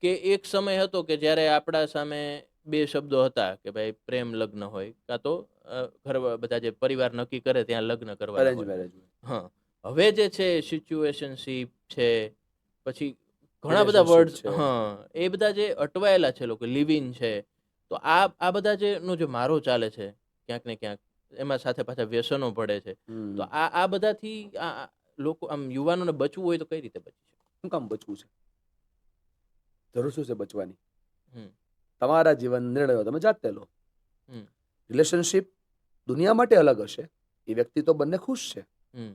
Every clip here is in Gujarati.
કે એક સમય હતો કે જ્યારે આપણા સામે બે શબ્દો હતા કે ભાઈ પ્રેમ લગ્ન હોય કાં તો ઘર બધા જે પરિવાર નક્કી કરે ત્યાં લગ્ન કરવાના અરેન્જ હોય. મેરેજ, હા, હવે જે છે સિચ્યુએશનશીપ છે, પછી ઘણા બધા રિલેશનશિપ વર્ડ્સ, છે. હા, એ બધા જે અટવાયેલા છે લોકો લિવ ઇન છે, તો આ બધા જે નો જે મારો ચાલે છે ક્યાંક ને ક્યાંક, એમાં સાથે પાછા વ્યસનો પડે છે, તો આ બધાથી લોકો આમ યુવાનોને બચવું હોય તો કઈ રીતે બચી શકે? શું કામ બચવું છે? જરૂર શું છે બચવાની? હમ તમારા જીવન નિર્ણયો તમે જાતે લો. હમ રિલેશનશિપ દુનિયા માટે અલગ હશે, એ વ્યક્તિ તો બંને ખુશ છે. હમ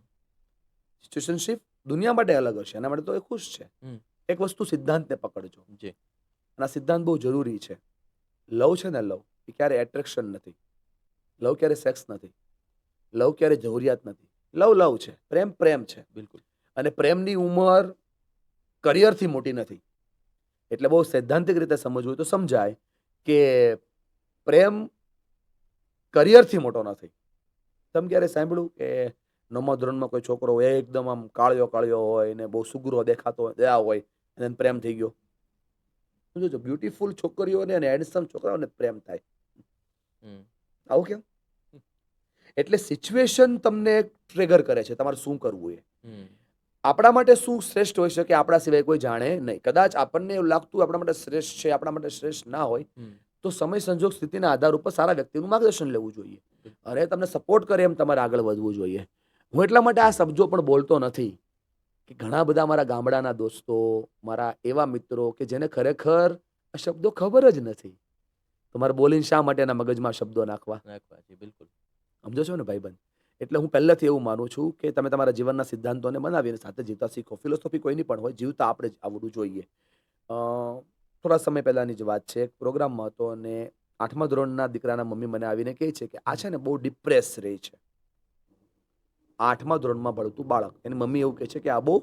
સિચ્યુએશનશિપ દુનિયા માટે અલગ હશે, એના માટે તો એ ખુશ છે. હમ એક વસ્તુ સિદ્ધાંતને પકડજો, જી. અને આ સિદ્ધાંત બહુ જરૂરી છે. લવ છે ને, લવ એ ક્યારે એટ્રેક્શન નથી, લવ ક્યારે સેક્સ નથી, લવ ક્યારે જરૂરિયાત નથી. લવ લવ છે, પ્રેમ પ્રેમ છે. બિલકુલ. અને પ્રેમની ઉંમર કરિયરથી મોટી નથી. એટલે બહુ સૈદ્ધાંતિક રીતે સમજવું હોય તો સમજાય કે પ્રેમ કરિયરથી મોટો નથી. તમે ક્યારે સાંભળ્યું કે નવમા ધોરણમાં કોઈ છોકરો હોય એકદમ આમ કાળિયો કાળિયો હોય ને બહુ સુગરો દેખાતો હોય, દયા હોય, અને એને પ્રેમ થઈ ગયો? જોજો, બ્યુટીફુલ છોકરીઓને અને હેન્ડસમ છોકરાઓને પ્રેમ થાય. આવું કેમ? એટલે સિચ્યુએશન તમને ટ્રિગર કરે છે તમારે શું કરવું એ. આપણા માટે શું શ્રેષ્ઠ હોઈ શકે આપણા સિવાય કોઈ જાણે નહીં. કદાચ આપણને એવું લાગતું આપણા માટે શ્રેષ્ઠ છે, આપણા માટે શ્રેષ્ઠ ના હોય, તો સમય સંજોગ સ્થિતિના આધાર ઉપર સારા વ્યક્તિનું માર્ગદર્શન લેવું જોઈએ, અને તમને સપોર્ટ કરે એમ તમારે આગળ વધવું જોઈએ. હું એટલા માટે આ શબ્દો પણ બોલતો નથી કે ઘણા બધા મારા ગામડાના દોસ્તો, મારા એવા મિત્રો કે જેને ખરેખર આ શબ્દો ખબર જ નથી, તમારે બોલીને શા માટે એના મગજમાં શબ્દો નાખવા? બિલકુલ. સમજો છો ને ભાઈબંધ? એટલે હું પહેલેથી એવું માનું છું કે તમે તમારા જીવનના સિદ્ધાંતોને બનાવીને સાથે જીવતા શીખો. ફિલોસોફી કોઈની પણ હોય, જીવતા આપણે જ આવડવું જોઈએ. થોડા સમય પહેલાની જ વાત છે, એક પ્રોગ્રામમાં હતો અને 8મા ધોરણના દીકરાના મમ્મી મને આવીને કહે છે કે આ છે ને બહુ ડિપ્રેસ રહે છે. 8મા ધોરણમાં ભણતું બાળક, એની મમ્મી એવું કહે છે કે આ બહુ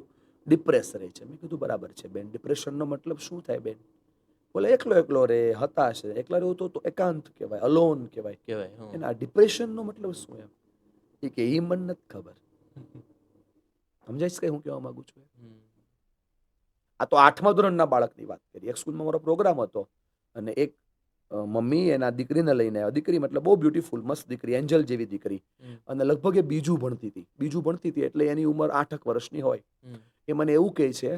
ડિપ્રેસ રહે છે. મેં કીધું બરાબર છે બેન, ડિપ્રેશનનો મતલબ શું થાય બેન? બોલે એકલો એકલો રે, હતાશ રે. એકલા રહેવું તો એકાંત કહેવાય, અલોન કહેવાય. એને આ ડિપ્રેશનનો મતલબ શું એમ? એ કે એ મને નથી ખબર. સમજાય છે હું કહેવા માંગુ છું? આ તો 8મા ધોરણના બાળકની વાત કરી. એક સ્કૂલમાં મારો પ્રોગ્રામ હતો અને એક મમ્મી એના દીકરીને લઈને આવ્યા. દીકરી મતલબ બહુ બ્યુટીફુલ, મસ્ત દીકરી, એન્જલ જેવી દીકરી, અને લગભગ એ બીજું ભણતી હતી એટલે એની ઉંમર 8 વર્ષની હોય. એ મને એવું કહે છે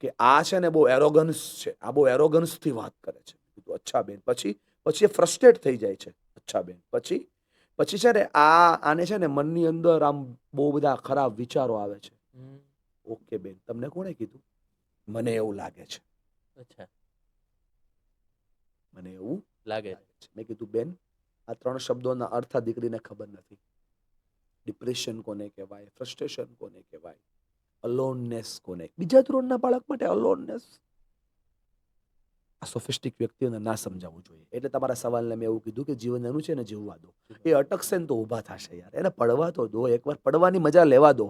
કે આ છે ને બહુ એરોગન્સ છે, આ બહુ એરોગન્સથી વાત કરે છે. અચ્છા બેન. પછી એ ફ્રસ્ટ્રેટ થઈ જાય છે. અચ્છા બેન. પછી છે ને આને છે ને મનની અંદર આમ બહુ બધા ખરાબ વિચારો આવે છે. ઓકે બેન, તમને કોણે કીધું? મને એવું લાગે છે. અચ્છા. મને એવું લાગે છે. મેં કીધું બેન, આ 3 શબ્દોના અર્થ આ દીકરીને ખબર નથી. ડિપ્રેશન કોને કહેવાય, ફ્રસ્ટ્રેશન કોને કહેવાય, અલોનનેસ કોને? બીજા ધોરણના બાળક માટે અલોનનેસ આ સોફિસ્ટિક વ્યક્તિઓને ના સમજાવવું જોઈએ. એટલે તમારા સવાલને મેં એવું કીધું કે જીવન એનું છે ને જીવવા દો. એ અટકશે ને તો ઊભા થશે યાર, એને પડવા તો દો. એકવાર પડવાની મજા લેવા દો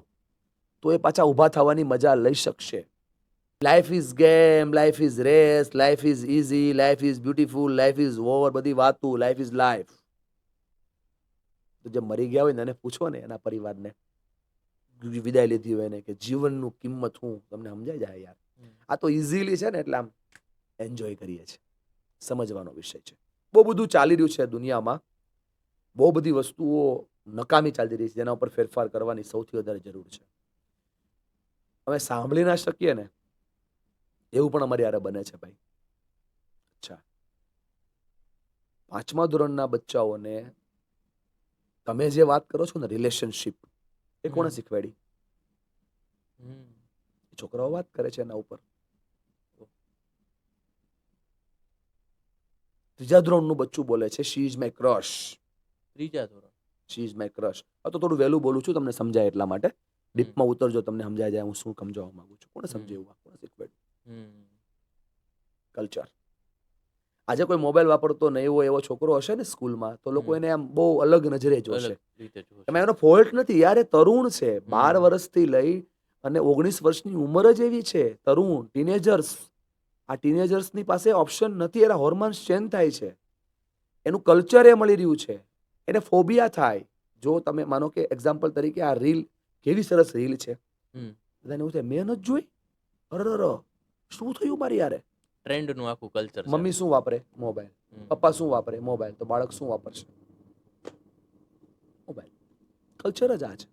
તો એ પાછા ઊભા થવાની મજા લઈ શકશે. Life is game, life is race, life is easy, life is beautiful, life is over, બધી વાતું, લાઈફ ઇઝ લાઈફ. તો જે મરી ગયા હોય ને એને પૂછો ને, એના પરિવારને વિદાય લીધી હોય એને, કે જીવનનું કિંમત હું તમને સમજાય જાય યાર. આ તો ઇઝીલી છે ને એટલે આમ એન્જોય કરીએ છીએ. સમજવાનો વિષય છે. બહુ બધું ચાલી રહ્યું છે દુનિયામાં, બહુ બધી વસ્તુઓ નકામી ચાલી રહી છે, જેના ઉપર ફેરફાર કરવાની સૌથી વધારે જરૂર છે. અમે સાંભળી ના શકીએ ને એવું પણ અમારી યારે બને છે ભાઈ. અચ્છા, 5મા ધોરણના બચ્ચાઓને તમે જે વાત કરો છો ને રિલેશનશિપ, એ કોણે શીખવાડી? છોકરાઓ વાત કરે છે એના ઉપર. 3જા ધોરણનું બચ્ચું બોલે છે શી ઇઝ માય ક્રશ. 3જા ધોરણ. She is my crush. આ તો થોડું વહેલું બોલું છું તમને સમજાય એટલા માટે. ડીપમાં ઉતરજો, તમને સમજાય જાય હું શું સમજાવવા માંગુ છું. કોને સમજાવ્યું? કોને શીખવાડ્યું? કલ્ચર. આજે કોઈ મોબાઈલ વાપરતો નહીં હોય એવો છોકરો હશે ને સ્કૂલમાં, તો લોકો એને આમ બહુ અલગ નજરે જોશે. એમાં એનો ફોલ્ટ નથી યાર, એ તરુણ છે. 12 વર્ષથી લઈ અને 19 વર્ષની ઉંમર જ એવી છે. તરુણ, ટીનેજર્સ. આ ટીનેજર્સની પાસે ઓપ્શન નથી, એના હોર્મોન્સ ચેન્જ થાય છે, એનું કલ્ચર એ મળી રહ્યું છે, એને ફોબિયા થાય. જો તમે માનો કે એક્ઝામ્પલ તરીકે આ રીલ કેવી સરસ રીલ છે, બધાને એવું થાય મેં નથી જોઈ, અરર શું થયું મારી યારે? ટ્રેન્ડનું આખું કલ્ચર છે. મમ્મી શું વાપરે? મોબાઈલ. પપ્પા શું વાપરે? મોબાઈલ. તો બાળક શું વાપરશે? મોબાઈલ. કલ્ચર જ આ છે.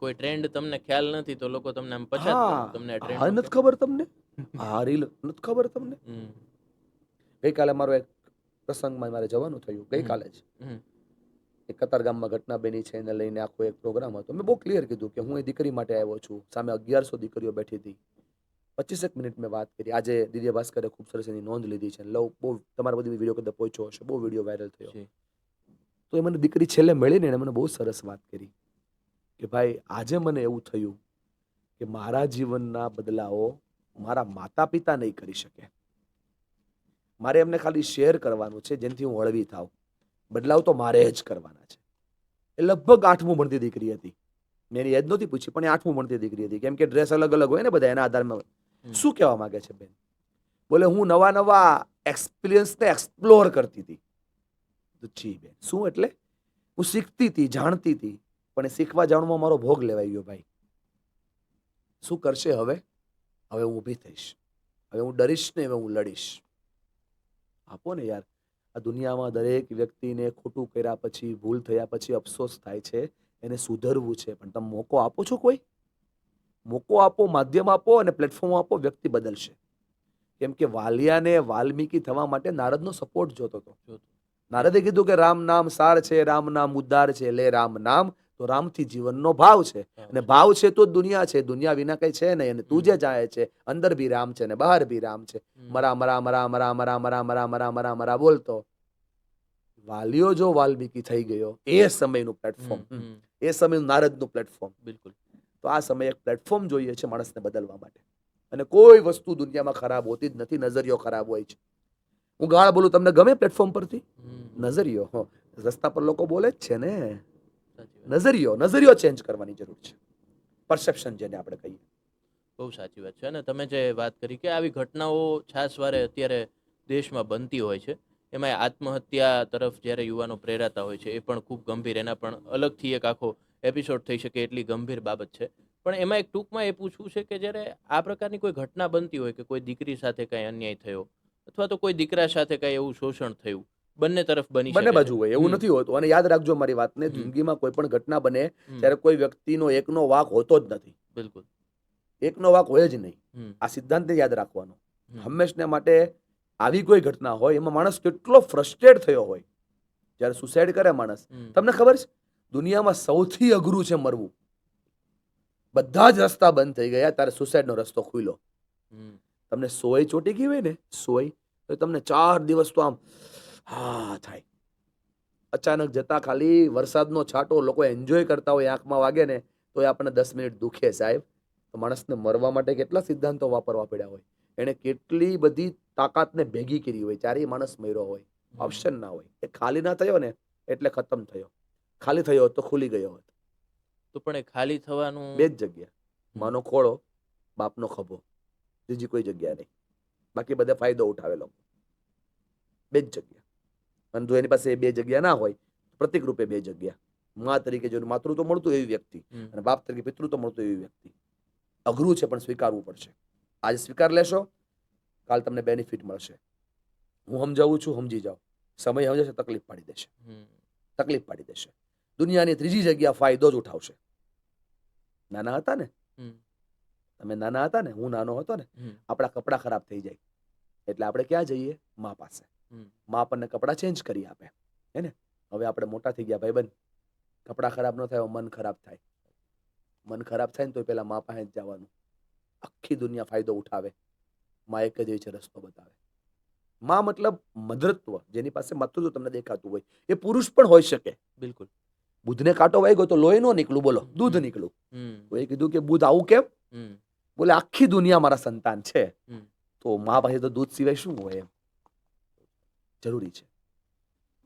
કોઈ ટ્રેન્ડ તમને ખ્યાલ નથી તો લોકો તમને આમ પછાત કરે, તમને આ હા ટ્રેન્ડ નથી ખબર તમને? હા રીલ નથી ખબર તમને? ગઈકાલે મારો એક પ્રસંગમાં મારે જવાનું થયું, ગઈકાલે જ એક કતારગામમાં ઘટના બની છે, એને લઈને આખો એક પ્રોગ્રામ હતો. મેં બહુ ક્લિયર કીધું કે હું એ દીકરી માટે આવ્યો છું, સામે 1100 દીકરીઓ બેઠી હતી. 25 મિનિટ મેં વાત કરી. આજે દિવ્ય ભાસ્કરે ખૂબ સરસ એની નોંધ લીધી છે. લવ બહુ તમારા બધી વિડીયો કદાચ પહોંચ્યો હશે, બહુ વિડીયો વાયરલ થયો. તો એ મને દીકરી છેલ્લે મળીને એને મને બહુ સરસ વાત કરી કે ભાઈ આજે મને એવું થયું કે મારા જીવનના બદલાવો મારા માતા પિતા નહીં કરી શકે. મારે એમને ખાલી શેર કરવાનું છે જેનાથી હું હળવી થાવ. બદલાવ તો મારે જ કરવાના છે. એ લગભગ 8મું ભણતી દીકરી હતી. મેં એની એજ નહોતી પૂછી, પણ એ 8મું ભણતી દીકરી હતી. કેમ કે ડ્રેસ અલગ અલગ હોય ને બધા, એના આધારમાં. શું કહેવા માંગે છે બેન? બોલે હું નવા નવા એક્સપિરિયન્સને એક્સપ્લોર કરતી હતી. જી બેન, શું એટલે? હું શીખતી હતી, જાણતી હતી, પણ એ શીખવા જાણવામાં મારો ભોગ લેવાઈ ગયો ભાઈ. શું કરશે હવે? હવે હું ઊભી થઈશ. હવે હું ડરીશ ને, હવે હું લડીશ. આપો ને યાર, આ દુનિયામાં દરેક વ્યક્તિને ખોટું કર્યા પછી, ભૂલ થયા પછી અફસોસ થાય છે, એને સુધરવું છે. પણ તમે મોકો આપો છો? કોઈ મોકો આપો, માધ્યમ આપો અને પ્લેટફોર્મ આપો, વ્યક્તિ બદલશે. કેમ કે વાલિયાને વાલ્મીકી થવા માટે નારદનો સપોર્ટ જોતો હતો. નારદે કીધું કે રામ નામ સાર છે, રામ નામ ઉદ્ધાર છે, લે રામ નામ. તો રામથી જીવનનો ભાવ છે, અને ભાવ છે તો જ દુનિયા છે. દુનિયા વિના કઈ છે નહીં. અને તું જે જાય છે અંદર બી રામ છે ને બહાર બી રામ છે. મરા મરા મરા મરા મરા મરા મરા મરા મરા મરા બોલતો વાલિયો જો વાલ્મીકી થઈ ગયો, એ સમયનું પ્લેટફોર્મ, એ સમયનું નારદનું પ્લેટફોર્મ. બિલકુલ. તો આ સમયે એક પ્લેટફોર્મ જોઈએ છે માણસને બદલવા માટે. અને કોઈ વસ્તુ દુનિયામાં ખરાબ હોતી જ નથી, નજરિયો ખરાબ હોય છે. હું ગાળ બોલું, તમને ગમે પ્લેટફોર્મ પરથી? નજરિયો. રસ્તા પર લોકો બોલે જ છે ને. નજરિયો ચેન્જ કરવાની જરૂર છે. પરસેપ્શન જેને આપણે કહીએ. બહુ સાચી વાત છે. અને તમે જે વાત કરી કે આવી ઘટનાઓ છાસવારે અત્યારે દેશમાં બનતી હોય છે, એમાં આત્મહત્યા તરફ જ્યારે યુવાનો પ્રેરાતા હોય છે, એ પણ ખૂબ ગંભીર, એના પણ અલગથી એક આખો એપિસોડ થઈ શકે એટલી ગંભીર બાબત છે. પણ એમાં એક ટૂંકમાં એ પૂછવું છે કે જ્યારે આ પ્રકારની કોઈ ઘટના બનતી હોય કે કોઈ દીકરી સાથે કંઈ અન્યાય થયો અથવા તો કોઈ દીકરા સાથે કંઈ એવું શોષણ થયું, બંને તરફ બની શકે બંને છે. બાજુ હોય એવું નથી હોતું. અને યાદ રાખજો મારી વાતને, જિંદગીમાં કોઈ પણ ઘટના બને ત્યારે કોઈ વ્યક્તિનો એકનો વાંક હોતો જ નથી. બિલકુલ. એકનો વાંક હોય જ નહીં. આ સિદ્ધાંતને યાદ રાખવાનો. હંમેશને માટે આવી કોઈ ઘટના હોય એમાં માણસ કેટલો ફ્રસ્ટ્રેટ થયો હોય જ્યારે સુસાઇડ કરે માણસ. તમને ખબર છે દુનિયામાં સૌથી અઘરું છે મરવું. બધા જ રસ્તા બંધ થઈ ગયા ત્યારે સુસાઇડનો રસ્તો ખુલ્યો. તમને સોય ચોટી ગઈ હોય ને, સોય, તો તમને 4 દિવસ તો આમ હા થાય. અચાનક જતા ખાલી વરસાદનો છાંટો લોકો એન્જોય કરતા હોય, આંખમાં વાગે ને તો એ આપણને 10 મિનિટ દુખે સાહેબ. તો માણસને મરવા માટે કેટલા સિદ્ધાંતો વાપરવા પડ્યા હોય. એને કેટલી બધી તાકાતને ભેગી કરી હોય ત્યારે માણસ મર્યો હોય. ઓપ્શન ના હોય. એ ખાલી ના થયો ને એટલે ખતમ થયો. ખાલી થયો તો ખુલી ગયો હોત. તો પણ એ ખાલી થવાનું બે જ જગ્યા, માનો ખોળો, બાપનો ખભો, બીજી કોઈ જગ્યા નહીં. બાકી બધે ફાયદો ઉઠાવેલો. બે જ જગ્યા. અને જો એની પાસે બે જગ્યા ના હોય, પ્રતિક રૂપે બે જગ્યા. મા તરીકે જો માતૃત્વ મળતું એવી વ્યક્તિ અને બાપ તરીકે પિતૃત્વ મળતું એવી વ્યક્તિ. અઘરું છે પણ સ્વીકારવું પડશે. આજે સ્વીકાર લેશો, કાલ તમને બેનિફિટ મળશે. હું સમજાવું છું, સમજી જાઓ. સમય સમજશે, તકલીફ પાડી દેશે. તકલીફ પાડી દેશે. દુનિયાની ત્રીજી જગ્યા ફાયદો જ ઉઠાવશે. નાના હતા ને, તમે નાના હતા ને, હું નાનો હતો ને, આપણા કપડાં ખરાબ થઈ જાય એટલે આપણે ક્યાં જઈએ? મા પાસે. મા આપણને કપડાં ચેન્જ કરી આપે, હે ને? હવે આપણે મોટા થઈ ગયા ભાઈબંધ, કપડાં ખરાબ ન થાય, મન ખરાબ થાય. મન ખરાબ થાય ને તો પેલા મા પાસે જ જવાનું. આખી દુનિયા ફાયદો ઉઠાવે. મા એક જ હોય છે, રસ્તો બતાવે. મા મતલબ મધરત્વ, જેની પાસે માતૃત્વ તમને દેખાતું હોય. એ પુરુષ પણ હોઈ શકે. બિલકુલ. બુધને કાંટો વાગ્યો તો લોહી નો નીકળું, બોલો, દૂધ નીકળું. કોઈ કીધું કે બુધ આવું કેમ? બોલે આખી દુનિયા મારા સંતાન છે. તો મા પાસે તો દૂધ સિવાય શું હોય? એમ જરૂરી છે.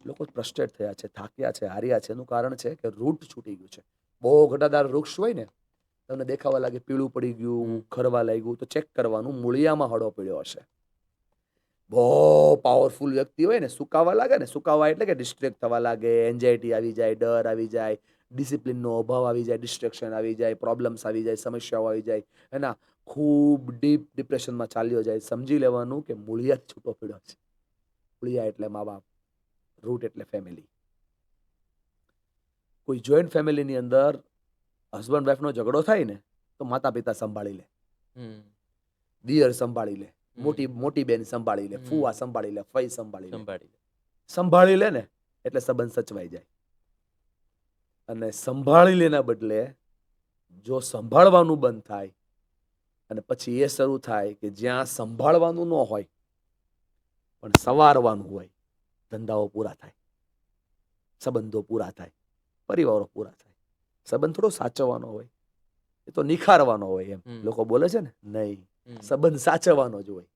લોકો ફ્રસ્ટ્રેટ થયા છે, થાક્યા છે, હાર્યા છે. એનું કારણ છે કે રૂટ છૂટી ગયું છે. બહુ ઘટાદાર વૃક્ષ હોય ને, તમને દેખાવા લાગે પીળું પડી ગયું, ખરવા લાગ્યું, તો ચેક કરવાનું મૂળિયામાં હળો પડ્યો હશે. બહુ પાવરફુલ વ્યક્તિ હોય ને, સુકાવા લાગે ને, સુકાવા એટલે કે ડિસ્ટ્રેક્ટ થવા લાગે, એન્ઝાયટી આવી જાય, ડર આવી જાય, ડિસિપ્લિનનો અભાવ આવી જાય, ડિસ્ટ્રેક્શન આવી જાય, પ્રોબ્લેમ્સ આવી જાય, સમસ્યાઓ આવી જાય, એના ખૂબ ડીપ ડિપ્રેશનમાં ચાલ્યો જાય, સમજી લેવાનું કે મૂળિયા જ છૂટો પડ્યો છે. મૂળિયા એટલે મા બાપ, રૂટ એટલે ફેમિલી. કોઈ જોઈન્ટ ફેમિલીની અંદર હસબન્ડ વાઈફનો ઝઘડો થાય ને તો માતા પિતા સંભાળી લે, હમ, દિયર સંભાળી લે, હમ, મોટી બેન સંભાળી લે, હમ. ફુવા સંભાળી લે, ફઈ સંભાળી લે. સંભાળી લે. સંભાળી લે ને એટલે સંબંધ સચવાઈ જાય. અને સંભાળી લેના બદલે જો સંભાળવાનું બંધ થાય અને પછી એ શરૂ થાય કે જ્યાં સંભાળવાનું ન હોય પણ સવારવાનું હોય, ધંધાઓ પૂરા થાય, સંબંધો પૂરા થાય, પરિવારો પૂરા થાય. સંબંધ થોડો સાચવવાનો હોય, એ તો નિખારવાનો હોય. એમ હમ. લોકો બોલે છે ને, નહીં, હમ, સંબંધ સાચવવાનો જ હોય.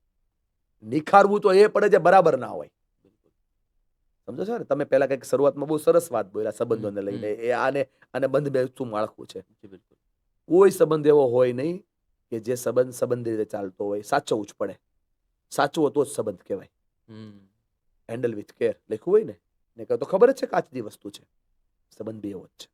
નિખારવું તો એ પડે જે બરાબર ના હોય. બિલકુલ. સમજો છો ને? તમે પહેલા કંઈક શરૂઆતમાં બહુ સરસ વાત બોલ્યા સંબંધોને હમ, લઈને. એ આને બંધ બેસતું માળખું છે. જી, બિલકુલ. કોઈ સંબંધ એવો હોય નહીં કે જે સંબંધ રીતે ચાલતો હોય. સાચવવું જ પડે. સાચવો તો જ સંબંધ કહેવાય. હમ, હેન્ડલ વિથ કેર લખ્યું હોય ને, તો ખબર જ છે કે આજની વસ્તુ છે. સંબંધ બી એવો જ છે.